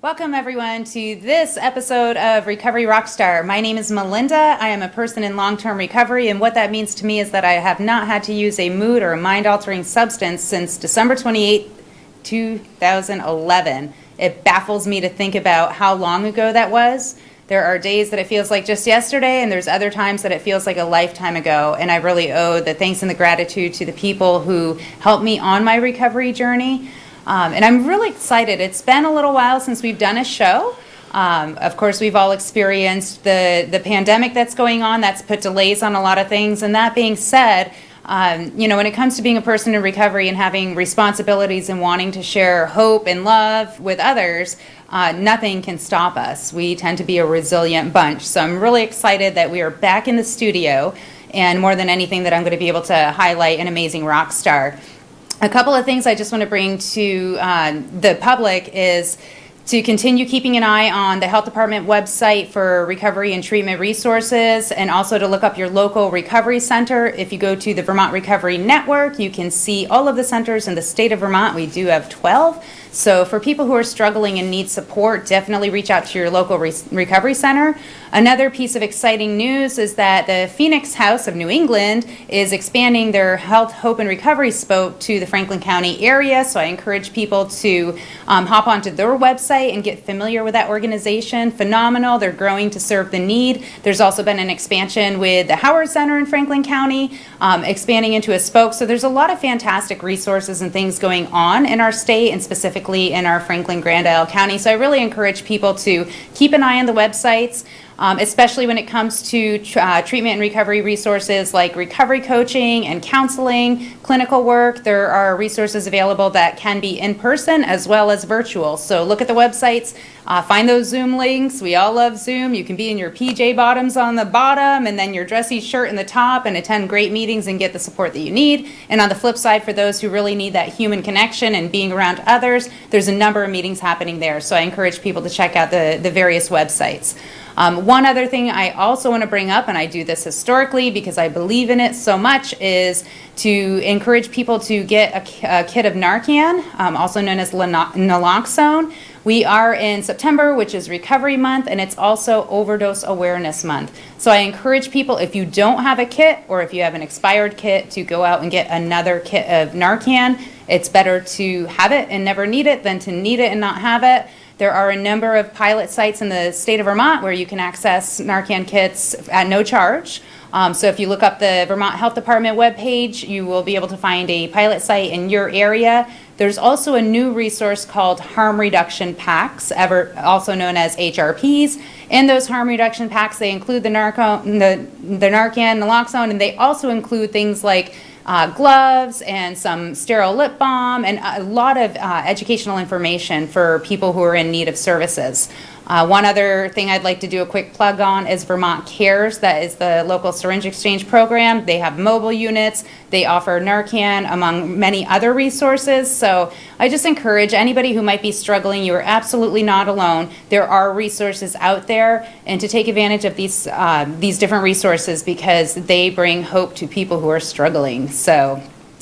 Welcome, everyone, to this episode of Recovery Rockstar. My name is Melinda. I am a person in long-term recovery, and what that means to me is that I have not had to use a mood or a mind-altering substance since December 28, 2011. It baffles me to think about how long ago that was. There are days that it feels like just yesterday, and there's other times that it feels like a lifetime ago, and I really owe the thanks and the gratitude to the people who helped me on my recovery journey. And I'm really excited. It's been a little while since we've done a show. Of course, we've all experienced the pandemic that's going on. That's put delays on a lot of things. And that being said, when it comes to being a person in recovery and having responsibilities and wanting to share hope and love with others, nothing can stop us. We tend to be a resilient bunch. So I'm really excited that we are back in the studio, and more than anything that I'm going to be able to highlight an amazing rock star. A couple of things I just want to bring to the public is to continue keeping an eye on the health department website for recovery and treatment resources, and also to look up your local recovery center. If you go to the Vermont Recovery Network, you can see all of the centers in the state of Vermont. We do have 12. So for people who are struggling and need support, definitely reach out to your local recovery center. Another piece of exciting news is that the Phoenix House of New England is expanding their Health, Hope, and Recovery spoke to the Franklin County area. So I encourage people to hop onto their website and get familiar with that organization. Phenomenal. They're growing to serve the need. There's also been an expansion with the Howard Center in Franklin County, expanding into a spoke. So there's a lot of fantastic resources and things going on in our state, and specifically in our Franklin Grand Isle County. So I really encourage people to keep an eye on the websites, especially when it comes to treatment and recovery resources like recovery coaching and counseling, clinical work. There are resources available that can be in person as well as virtual. So look at the websites, find those Zoom links. We all love Zoom. You can be in your PJ bottoms on the bottom and then your dressy shirt in the top and attend great meetings and get the support that you need. And on the flip side, for those who really need that human connection and being around others, there's a number of meetings happening there. So I encourage people to check out the various websites. One other thing I also want to bring up, and I do this historically because I believe in it so much, is to encourage people to get a kit of Narcan, also known as naloxone. We are in September, which is Recovery Month, and it's also Overdose Awareness Month. So I encourage people, if you don't have a kit or if you have an expired kit, to go out and get another kit of Narcan. It's better to have it and never need it than to need it and not have it. There are a number of pilot sites in the state of Vermont where you can access Narcan kits at no charge. So if you look up the Vermont Health Department webpage, you will be able to find a pilot site in your area. There's also a new resource called harm reduction packs, also known as HRPs. In those harm reduction packs, they include the Narcan, naloxone, and they also include things like gloves and some sterile lip balm and a lot of educational information for people who are in need of services. One other thing I'd like to do a quick plug on is Vermont Cares. That is the local syringe exchange program. They have mobile units. They offer Narcan, among many other resources. So I just encourage anybody who might be struggling, you are absolutely not alone. There are resources out there, and to take advantage of these different resources because they bring hope to people who are struggling. So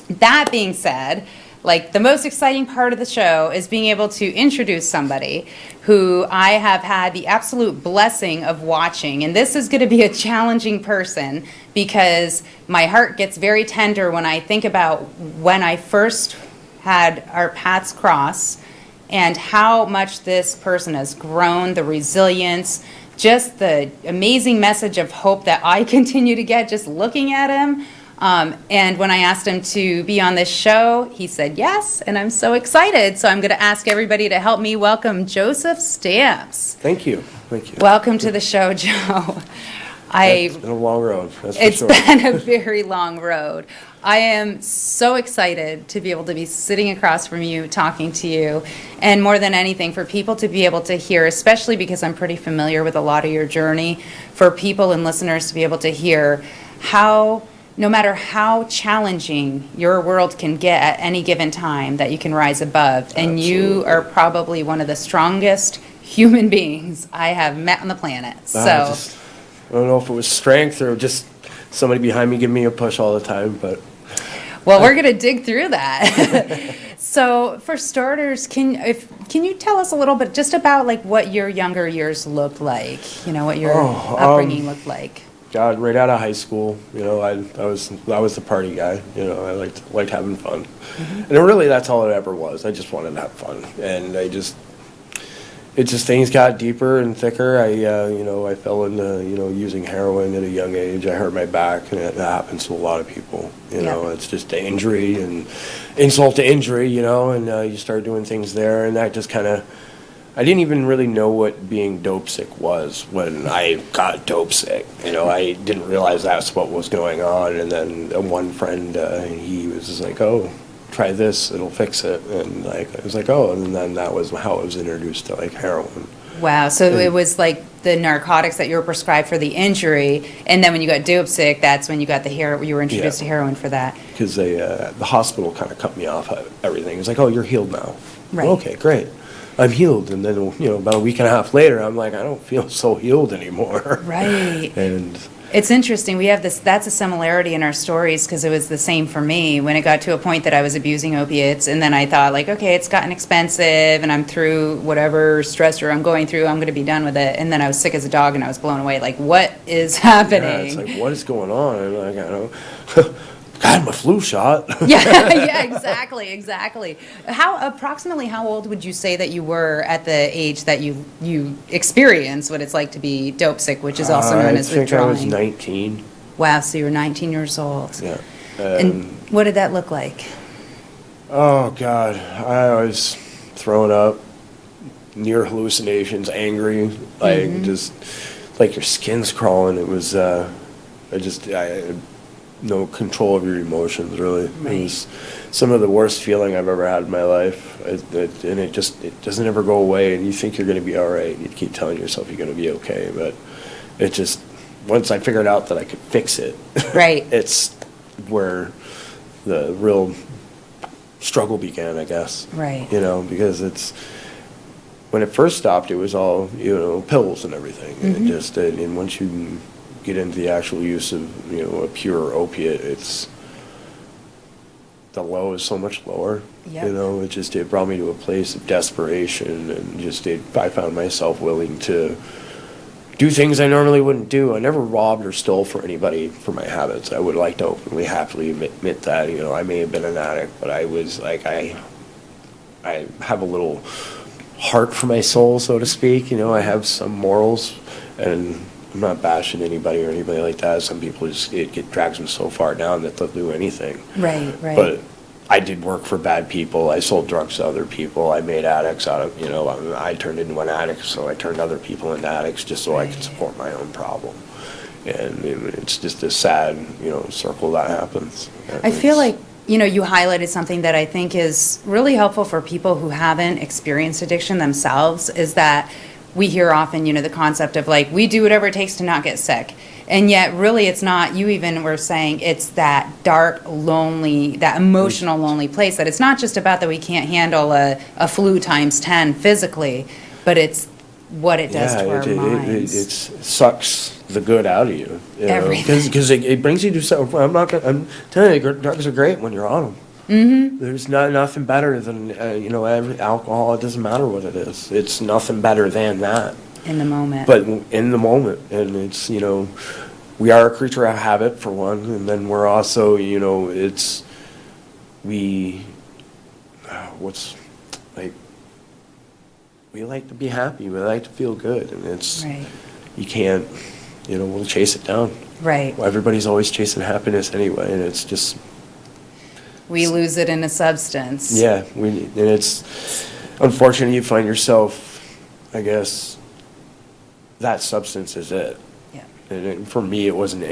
that being said, like, the most exciting part of the show is being able to introduce somebody who I have had the absolute blessing of watching. And this is going to be a challenging person because my heart gets very tender when I think about when I first had our paths cross and how much this person has grown, the resilience, just the amazing message of hope that I continue to get just looking at him. And when I asked him to be on this show, he said yes, and I'm so excited. So I'm going to ask everybody to help me welcome Joseph Stamps. Thank you. Thank you. Welcome to the show, Joe. It's been a long road, that's for It's sure. been a very long road. I am so excited to be able to be sitting across from you, talking to you, and more than anything, for people to be able to hear, especially because I'm pretty familiar with a lot of your journey, for people and listeners to be able to hear how, no matter how challenging your world can get at any given time, that you can rise above. And Absolutely. You are probably one of the strongest human beings I have met on the planet. I don't know if it was strength or just somebody behind me giving me a push all the time, but Well, we're going to dig through that. So, for starters, can you tell us a little bit just about like what your younger years looked like? You know, what your upbringing looked like. God, right out of high school, you know, I was the party guy. You know, I liked having fun, and really that's all it ever was. I just wanted to have fun, and things got deeper and thicker. I fell into, using heroin at a young age. I hurt my back, and that happens to a lot of people. You know, it's just the injury and insult to injury, and you start doing things there, and that just kind of, I didn't even really know what being dope sick was when I got dope sick. I didn't realize that's what was going on, and then one friend, he was just like, oh, try this, it'll fix it. And I was like, oh, and then that was how I was introduced to like heroin. Wow, so it was like the narcotics that you were prescribed for the injury, and then when you got dope sick, that's when you got you were introduced to heroin for that. Because the hospital kind of cut me off of everything. It's like, oh, you're healed now. Right. Okay, great. I'm healed. And then, about a week and a half later, I'm like, I don't feel so healed anymore. Right. And it's interesting. We have that's a similarity in our stories because it was the same for me when it got to a point that I was abusing opiates, and then I thought like, okay, it's gotten expensive and I'm through whatever stressor I'm going through, I'm going to be done with it. And then I was sick as a dog and I was blown away. Like, what is happening? yeah, it's like, what is going on? And like, I don't God, my flu shot. yeah, exactly. Approximately how old would you say that you were at the age that you experienced what it's like to be dope sick, which is also known as withdrawing? I think I was 19. Wow, so you were 19 years old. Yeah. And what did that look like? Oh, God. I was throwing up, near hallucinations, angry, like just like your skin's crawling. It was, I had no control of your emotions, really. Right. It was some of the worst feeling I've ever had in my life. And it doesn't ever go away, and you think you're going to be all right. You keep telling yourself you're going to be okay, but it just, once I figured out that I could fix it, Right. it's where the real struggle began, I guess. Right. Because it's, when it first stopped, it was all, pills and everything. And and once you get into the actual use of, a pure opiate, the low is so much lower. Yep. It brought me to a place of desperation, and I found myself willing to do things I normally wouldn't do. I never robbed or stole for anybody for my habits. I would like to openly, happily admit that. I may have been an addict, but I was like, I have a little heart for my soul, so to speak. I have some morals, and I'm not bashing anybody or anybody like that. Some people it drags them so far down that they'll do anything. Right. But I did work for bad people. I sold drugs to other people. I made addicts out of, I turned into an addict, so I turned other people into addicts just so I could support my own problem. And it's just a sad, circle that happens. I feel like, you highlighted something that I think is really helpful for people who haven't experienced addiction themselves, is that we hear often, the concept of like, we do whatever it takes to not get sick. And yet, really, it's not. You even were saying it's that dark, lonely, that emotional, lonely place. That it's not just about that we can't handle a flu times 10 physically, but it's what it does to our minds. It sucks the good out of you. Everything. Because it brings you to self. I'm telling you, drugs are great when you're on them. Mm-hmm. There's nothing better than alcohol. It doesn't matter what it is. It's nothing better than that. In the moment. But in the moment, and it's, we are a creature of habit, for one, and then we're also, we like to be happy, we like to feel good, and it's, right. You can't, we'll chase it down. Right. Everybody's always chasing happiness anyway, and it's just. We lose it in a substance. Yeah, and it's unfortunate you find yourself, I guess, that substance is it. Yeah. And for me, it wasn't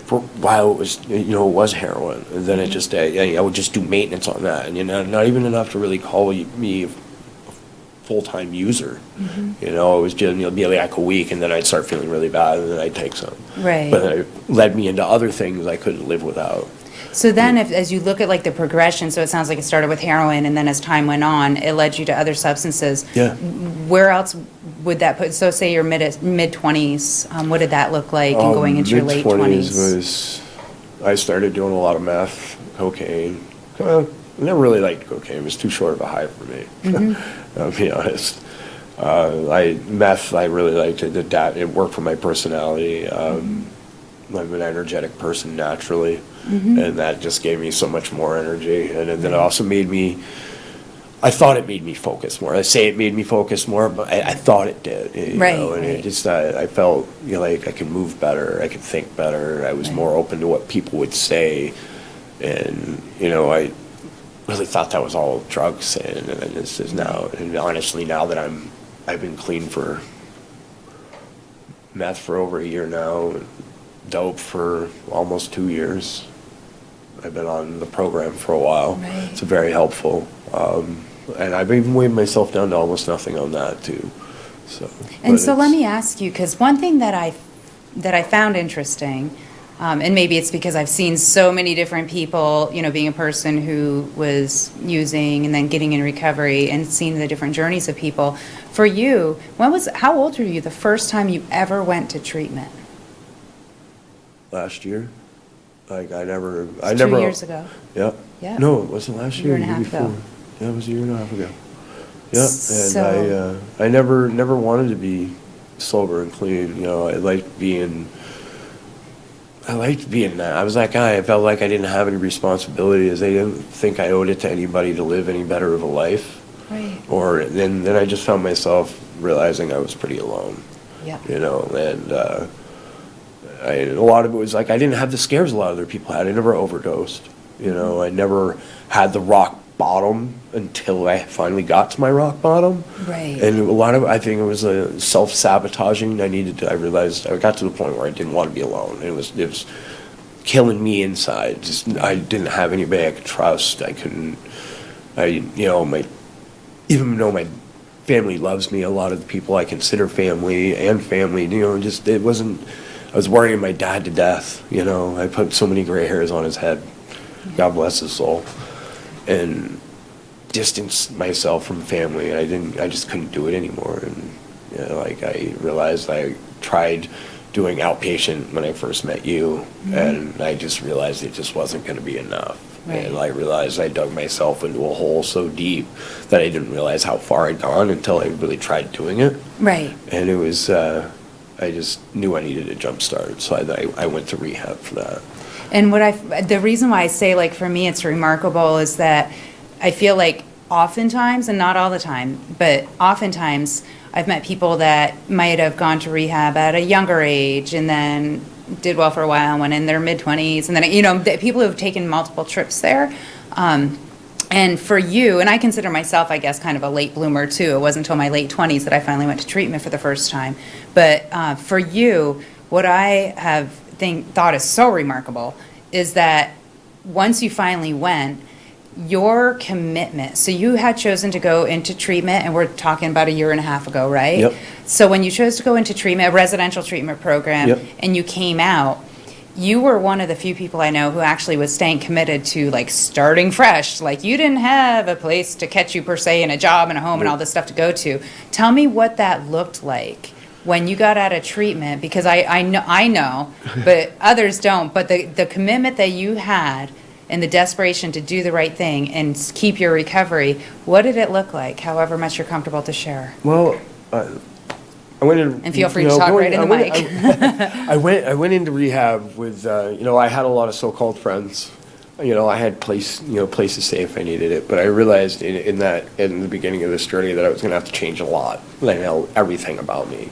for a while it was, it was heroin. And then it just, I would just do maintenance on that. And, not even enough to really call me a full-time user. Mm-hmm. It was just, be like a week, and then I'd start feeling really bad, and then I'd take some. Right. But it led me into other things I couldn't live without. So then as you look at like the progression, so it sounds like it started with heroin, and then as time went on, it led you to other substances. Yeah. Where else would that put, so say your mid-20s, what did that look like, and going into your late 20s? I started doing a lot of meth, cocaine. I never really liked cocaine. It was too short of a high for me. I'll be honest. Meth, I really liked it. It worked for my personality. I'm an energetic person naturally, and that just gave me so much more energy. And then it also I thought it made me focus more. I say it made me focus more, but I thought it did. And it just, I felt like I could move better, I could think better, I was more open to what people would say, and I really thought that was all drugs, and this is now, and honestly, now that I've been clean for meth for over a year now, dope for almost 2 years. I've been on the program for a while. It's very helpful. And I've even weighed myself down to almost nothing on that too. So let me ask you, because one thing that I found interesting, and maybe it's because I've seen so many different people, being a person who was using and then getting in recovery and seeing the different journeys of people. For you, how old were you the first time you ever went to treatment? Last year. I 2 years ago. Yeah. Yeah. No, it wasn't last year. A year and a half ago. Yeah, it was a year and a half ago. Yeah, and I never wanted to be sober and clean. I liked being that. I was that guy. I felt like I didn't have any responsibilities. I didn't think I owed it to anybody to live any better of a life. Right. Or then I just found myself realizing I was pretty alone. Yeah. And a lot of it was like I didn't have the scares a lot of other people had. I never overdosed. I never had the rock bottom until I finally got to my rock bottom. Right. And a lot of I think it was self-sabotaging. I realized I got to the point where I didn't want to be alone. It was killing me inside. I didn't have anybody I could trust. I couldn't. Even though my family loves me, a lot of the people I consider family, it wasn't. I was worrying my dad to death. I put so many gray hairs on his head. God bless his soul. And distanced myself from family. I just couldn't do it anymore. And I realized I tried doing outpatient when I first met you, and I just realized it just wasn't going to be enough. Right. And I realized I dug myself into a hole so deep that I didn't realize how far I'd gone until I really tried doing it. Right. And it was, I just knew I needed a jump start, so I went to rehab for that. And the reason why I say, for me, it's remarkable is that I feel like oftentimes, and not all the time, but oftentimes I've met people that might have gone to rehab at a younger age and then did well for a while and went in their mid-20s. And then, people who have taken multiple trips there. And for you, and I consider myself, I guess, kind of a late bloomer too. It wasn't until my late 20s that I finally went to treatment for the first time. But for you, what I have thought is so remarkable is that once you finally went, your commitment. So you had chosen to go into treatment, and we're talking about a year and a half ago, right? Yep. So when you chose to go into treatment, a residential treatment program, and you came out, you were one of the few people I know who actually was staying committed to starting fresh. You didn't have a place to catch you per se, and a job and a home and all this stuff to go to. Tell me what that looked like when you got out of treatment, because I know, but others don't. But the commitment that you had and the desperation to do the right thing and keep your recovery, what did it look like, however much you're comfortable to share? Well, I went in... And feel free to talk right in the mic. I went into rehab with, I had a lot of so-called friends. I had places safe if I needed it, but I realized in the beginning of this journey that I was going to have to change a lot. Everything about me.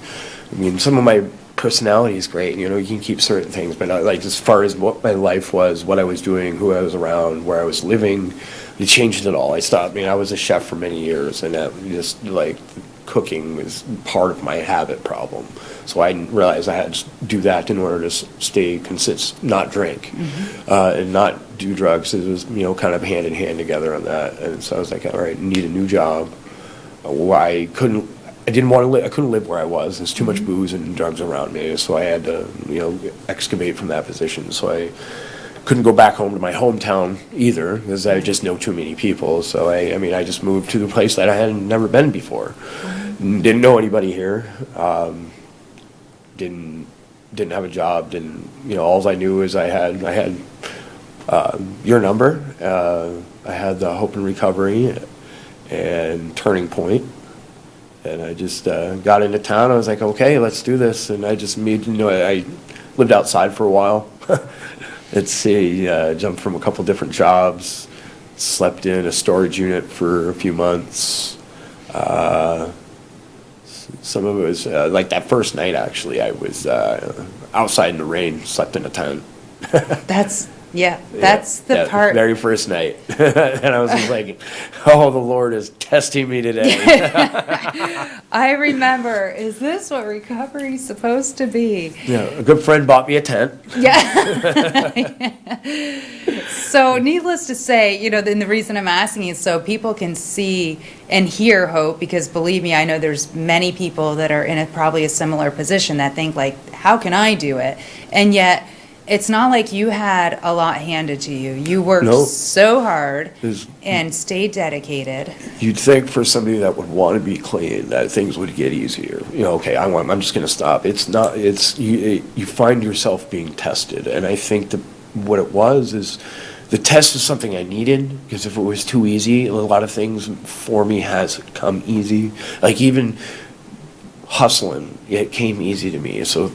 I mean, some of my personality is great. You can keep certain things, but as far as what my life was, what I was doing, who I was around, where I was living, it changed it all. I stopped. I was a chef for many years, and that just cooking was part of my habit problem. So I realized I had to do that in order to stay consistent, not drink, and not do drugs. It was, kind of hand in hand together on that. And so I was like, all right, I need a new job. I couldn't live where I was. There's too much booze and drugs around me. So I had to, excavate from that position. So I couldn't go back home to my hometown either, because I just know too many people. So I just moved to the place that I had never been before. Didn't know anybody here. Didn't have a job. All I knew is I had your number. I had the Hope and Recovery and Turning Point. And I just got into town. I was like, okay, let's do this. And I just made, I lived outside for a while. Let's see, jumped from a couple different jobs, slept in a storage unit for a few months. Some of it was, like that first night, actually, I was outside in the rain, slept in a tent. That's the part. Very first night. And I was just like, oh, the Lord is testing me today. I remember, is this what recovery's supposed to be? Yeah, a good friend bought me a tent. Yeah. So needless to say, and the reason I'm asking is so people can see and hear hope, because believe me, I know there's many people that are in probably a similar position that think like, how can I do it? And yet, it's not like you had a lot handed to you. You worked so hard and stayed dedicated. You'd think for somebody that would want to be clean that things would get easier. Okay, I'm just going to stop. It's not. It's you find yourself being tested, and I think what it was is the test is something I needed, because if it was too easy, a lot of things for me has come easy. Like even hustling, it came easy to me. So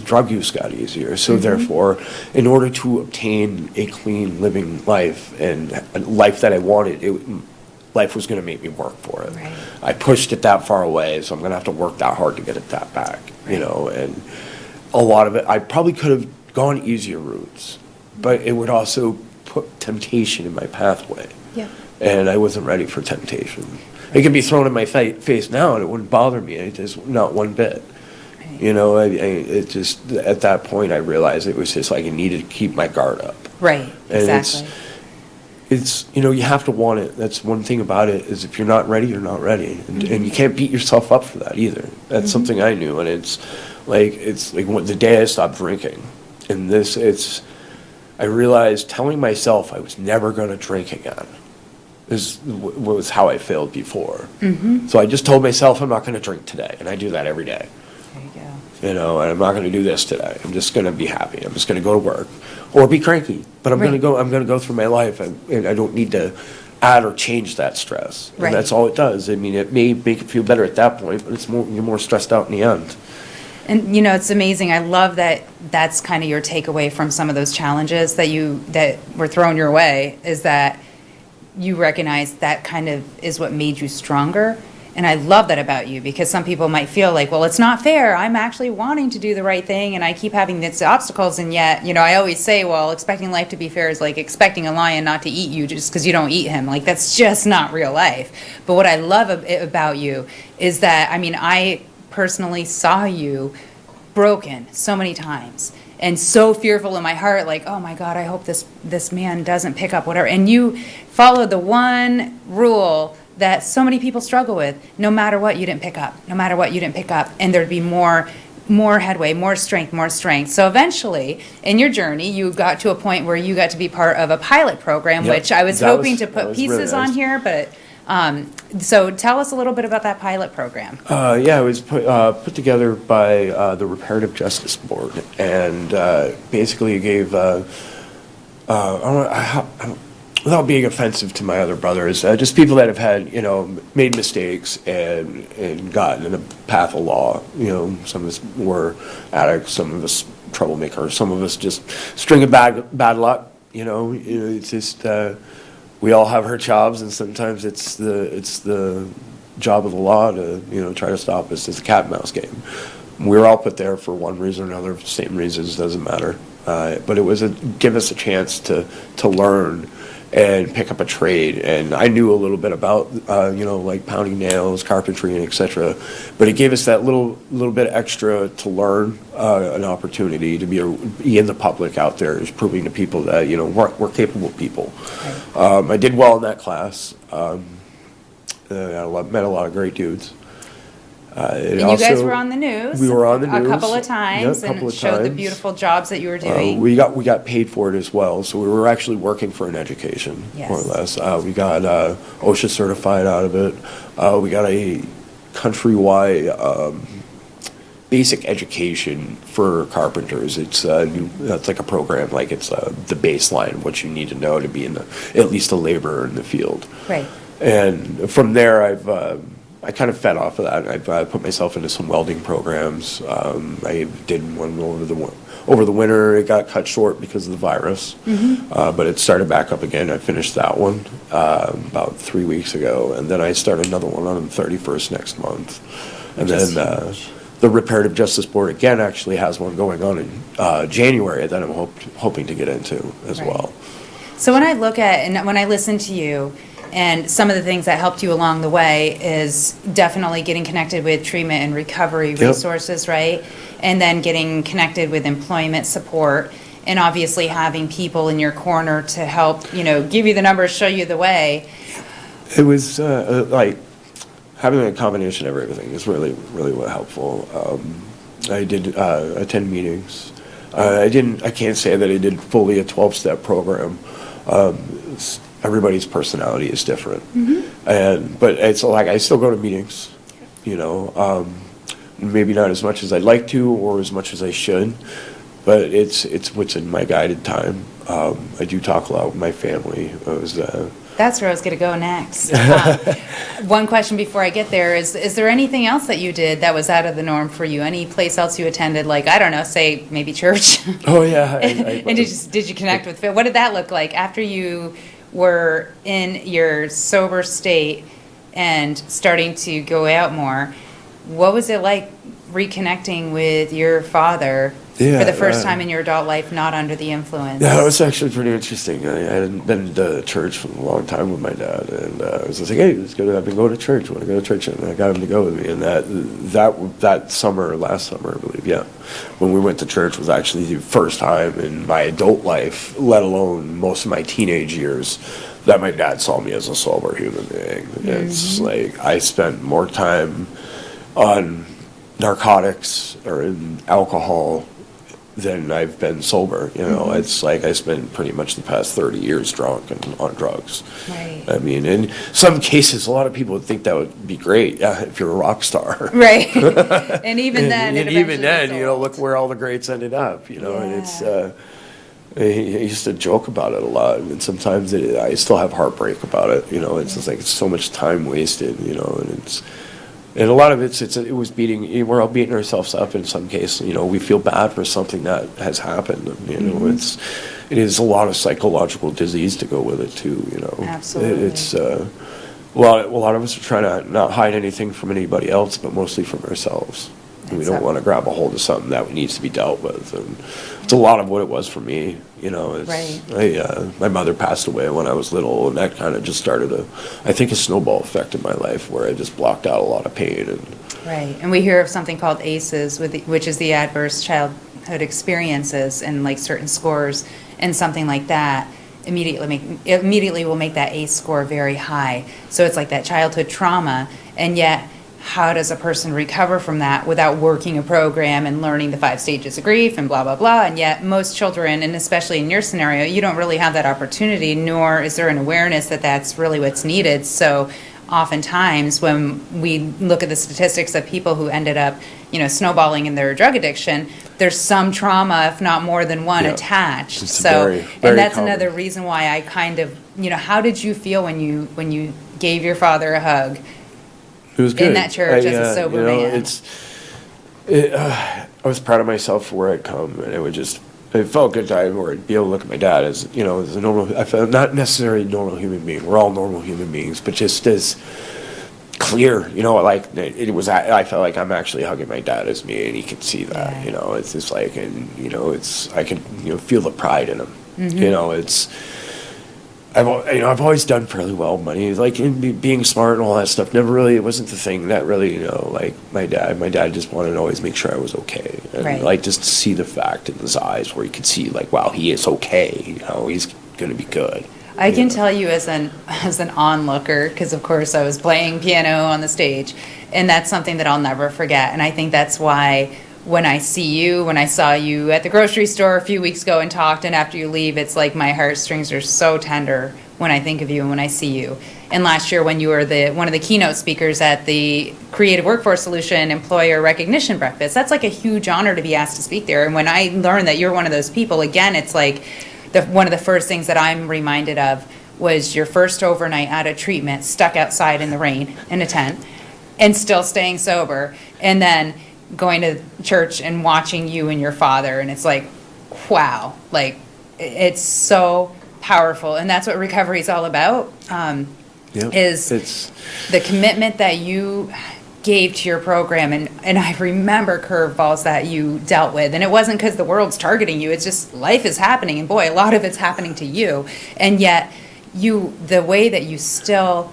drug use got easier. So therefore, in order to obtain a clean living life and a life that I wanted, life was going to make me work for it. Right. I pushed it that far away, so I'm going to have to work that hard to get it that back. Right. And a lot of it, I probably could have gone easier routes, but it would also put temptation in my pathway. Yeah. And I wasn't ready for temptation. It could be thrown in my face now, and it wouldn't bother me. It just not one bit. Right. It just at that point I realized it was just like I needed to keep my guard up. Right. And exactly. it's you have to want it. That's one thing about it, is if you're not ready, you're not ready, and you can't beat yourself up for that either. That's something I knew, and it's like the day I stopped drinking, and I realized telling myself I was never going to drink again was how I failed before. So I just told myself I'm not going to drink today, and I do that every day. There you go. And I'm not going to do this today. I'm just going to be happy. I'm just going to go to work or be cranky, but I'm going to go. I'm going to go through my life, and I don't need to add or change that stress. Right. And that's all it does. I mean, it may make it feel better at that point, but you're more stressed out in the end. And it's amazing. I love that that's kind of your takeaway from some of those challenges that were thrown your way, is that you recognize that kind of is what made you stronger. And I love that about you, because some people might feel like, well, it's not fair. I'm actually wanting to do the right thing, and I keep having these obstacles. And yet, I always say, well, expecting life to be fair is like expecting a lion not to eat you just because you don't eat him. Like, that's just not real life. But what I love about you is that, I personally saw you broken so many times and so fearful in my heart, like, oh my God, I hope this man doesn't pick up whatever. And you followed the one rule that so many people struggle with: no matter what, you didn't pick up. No matter what, you didn't pick up. And there'd be more headway, more strength. So eventually, in your journey, you got to a point where you got to be part of a pilot program, Yep. which I was hoping to put pieces really nice. on here, but so tell us a little bit about that pilot program. It was put together by the Reparative Justice Board, and basically it gave, without being offensive to my other brothers, just people that have had, made mistakes and gotten in the path of law. Some of us were addicts, some of us troublemakers, some of us just string of bad luck. It's just. We all have our jobs, and sometimes it's the job of the law to try to stop us. It's a cat and mouse game. We're all put there for one reason or another, same reasons, doesn't matter. But it was give us a chance to learn and pick up a trade. And I knew a little bit about like pounding nails, carpentry, and etc. But it gave us that little bit extra to learn, an opportunity to be in the public out there, is proving to people that we're capable people. I did well in that class. I met a lot of great dudes. And you guys were on the news. We were on the news a couple of times, and showed the beautiful jobs that you were doing. We got paid for it as well, so we were actually working for an education, more or less. We got OSHA certified out of it. We got a countrywide basic education for carpenters. It's it's like a program, like it's the baseline of what you need to know to be at least a laborer in the field. Right. And from there, I kind of fed off of that. I've put myself into some welding programs. I did one over the winter. It got cut short because of the virus, but it started back up again. I finished that one about 3 weeks ago, and then I start another one on the 31st next month. And then the Reparative Justice Board again actually has one going on in January that I'm hoping to get into as well. So when I look at and when I listen to you, and some of the things that helped you along the way is definitely getting connected with treatment and recovery resources, right? And then getting connected with employment support, and obviously having people in your corner to help, give you the numbers, show you the way. It was like having a combination of everything is really, really helpful. I did attend meetings. I can't say that I did fully a 12-step program. Everybody's personality is different, but it's like I still go to meetings, maybe not as much as I'd like to or as much as I should, but it's what's in my guided time. I do talk a lot with my family. That's where I was going to go next. One question before I get there is there anything else that you did that was out of the norm for you? Any place else you attended, like, I don't know, say maybe church? Oh, yeah. And did you connect with Phil? What did that look like after you were in your sober state and starting to go out more? What was it like reconnecting with your father for the first time in your adult life, not under the influence? Yeah, it was actually pretty interesting. I hadn't been to church for a long time with my dad, and I was just like, hey, I've been going to church. I want to go to church, and I got him to go with me. And that summer, last summer, I believe, when we went to church was actually the first time in my adult life, let alone most of my teenage years, that my dad saw me as a sober human being. It's like I spent more time on narcotics or in alcohol than I've been sober. It's like I spent pretty much the past 30 years drunk and on drugs. Right. I mean, in some cases, a lot of people would think that would be great if you're a rock star. Right. And even then, look where all the greats ended up. And it's. I used to joke about it a lot, and sometimes I still have heartbreak about it. It's just like it's so much time wasted. And a lot of we're all beating ourselves up in some cases. We feel bad for something that has happened. It is a lot of psychological disease to go with it too. Absolutely. It's a lot of us are trying to not hide anything from anybody else, but mostly from ourselves. And we don't want to grab a hold of something that needs to be dealt with. And it's a lot of what it was for me. My mother passed away when I was little, and that kind of just started a snowball effect in my life where I just blocked out a lot of pain. Right, and we hear of something called ACEs, which is the adverse childhood experiences, and like certain scores and something like that immediately will make that ACE score very high. So it's like that childhood trauma, and yet how does a person recover from that without working a program and learning the 5 stages of grief and blah, blah, blah? And yet most children, and especially in your scenario, you don't really have that opportunity, nor is there an awareness that that's really what's needed. So oftentimes when we look at the statistics of people who ended up, snowballing in their drug addiction, there's some trauma, if not more than one, attached. It's very, very and that's common. another reason why I kind of, how did you feel when you gave your father a hug? It was good. In that church as a sober man. I was proud of myself for where I'd come, and it felt good to be able to look at my dad as a normal. I felt not necessarily a normal human being. We're all normal human beings, but just as clear. Like it was. I felt like I'm actually hugging my dad as me, and he could see that. It's just like, and I can feel the pride in him. It's. I've always done fairly well with money. Like being smart and all that stuff. It wasn't the thing that really, like my dad just wanted to always make sure I was okay. And like just to see the fact in his eyes where he could see like, wow, he is okay. He's going to be good. I can tell you as an onlooker, because of course I was playing piano on the stage, and that's something that I'll never forget. And I think that's why when I saw you at the grocery store a few weeks ago and talked, and after you leave, it's like my heartstrings are so tender when I think of you and when I see you. And last year when you were one of the keynote speakers at the Creative Workforce Solution Employer Recognition Breakfast, that's like a huge honor to be asked to speak there. And when I learned that you're one of those people, again, it's like one of the first things that I'm reminded of was your first overnight out of treatment, stuck outside in the rain in a tent, and still staying sober, and then going to church and watching you and your father, and it's like, wow, like, it's so powerful, and that's what recovery is all about, is the commitment that you gave to your program, and I remember curveballs that you dealt with, and it wasn't because the world's targeting you, it's just life is happening, and boy, a lot of it's happening to you, and yet the way that you still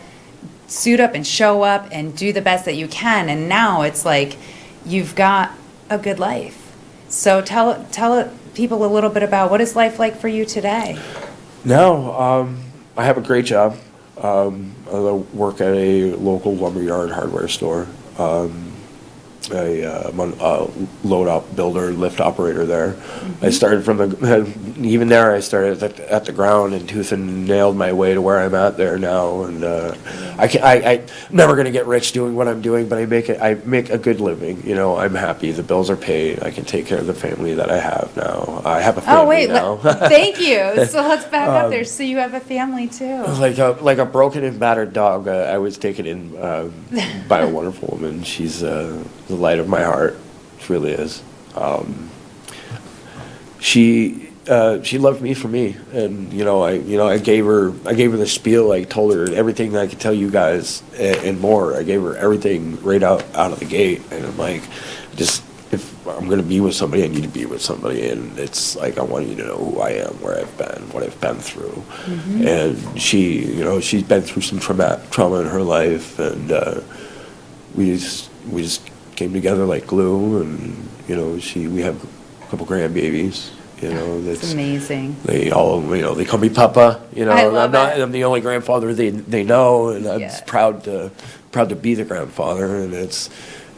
suit up and show up and do the best that you can, and now it's like you've got a good life. So tell people a little bit about what is life like for you today. Now, I have a great job. I work at a local lumberyard hardware store. I'm a load-up builder, lift operator there. Mm-hmm. I started even there I started at the ground and tooth and nailed my way to where I'm at there now. And I'm never going to get rich doing what I'm doing, but I make a good living. You know, I'm happy. The bills are paid. I can take care of the family that I have now. I have a family now. Thank you. So let's back up there. So you have a family too. Like a broken and battered dog. I was taken in by a wonderful woman. She's the light of my heart. She really is. She loved me for me, and I gave her the spiel. I told her everything that I could tell you guys and more. I gave her everything right out of the gate, and I'm like, if I'm gonna be with somebody, I need to be with somebody, and it's like I want you to know who I am, where I've been, what I've been through. Mm-hmm. And she's been through some trauma in her life, and we just came together like glue, and we have a couple grandbabiys. That's amazing. They all they call me Papa. I love I'm the only grandfather they know, and I'm proud to be the grandfather. And it's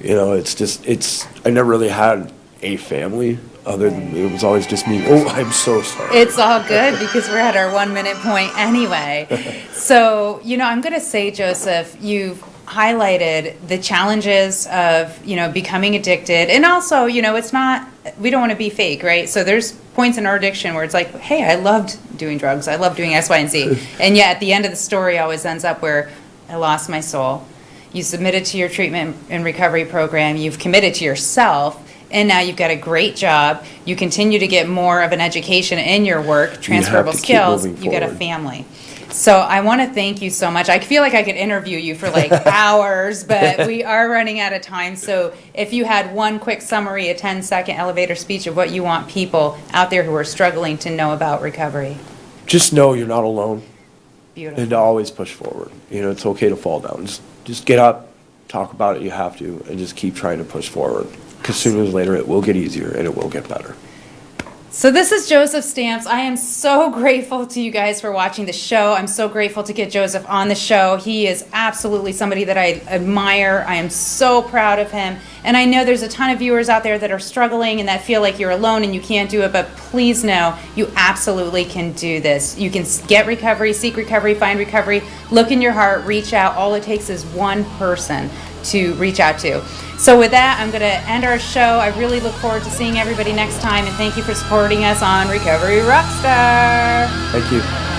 I never really had a family other than it was always just me. Oh, I'm so sorry. It's all good because we're at our 1 minute point anyway. So I'm going to say, Joseph, you've highlighted the challenges of becoming addicted, and also it's not, we don't want to be fake, right? So there's points in our addiction where it's like, hey, I loved doing drugs, I love doing X, Y, and Z, and yet at the end of the story always ends up where I lost my soul. You submitted to your treatment and recovery program, you've committed to yourself, and now you've got a great job, you continue to get more of an education in your work, transferable skills, you get a family. So I want to thank you so much. I feel like I could interview you for like hours, but we are running out of time. So if you had one quick summary, a 10-second elevator speech of what you want people out there who are struggling to know about recovery. Just know you're not alone. Beautiful. And to always push forward. It's okay to fall down. Just get up, talk about it, you have to, and just keep trying to push forward. Because sooner or later it will get easier and it will get better. So this is Joseph Stamps. I am so grateful to you guys for watching the show. I'm so grateful to get Joseph on the show. He is absolutely somebody that I admire. I am so proud of him. And I know there's a ton of viewers out there that are struggling and that feel like you're alone and you can't do it, but please know you absolutely can do this. You can get recovery, seek recovery, find recovery, look in your heart, reach out. All it takes is one person to reach out to. So with that, I'm going to end our show. I really look forward to seeing everybody next time, and thank you for supporting us on Recovery Rockstar. Thank you.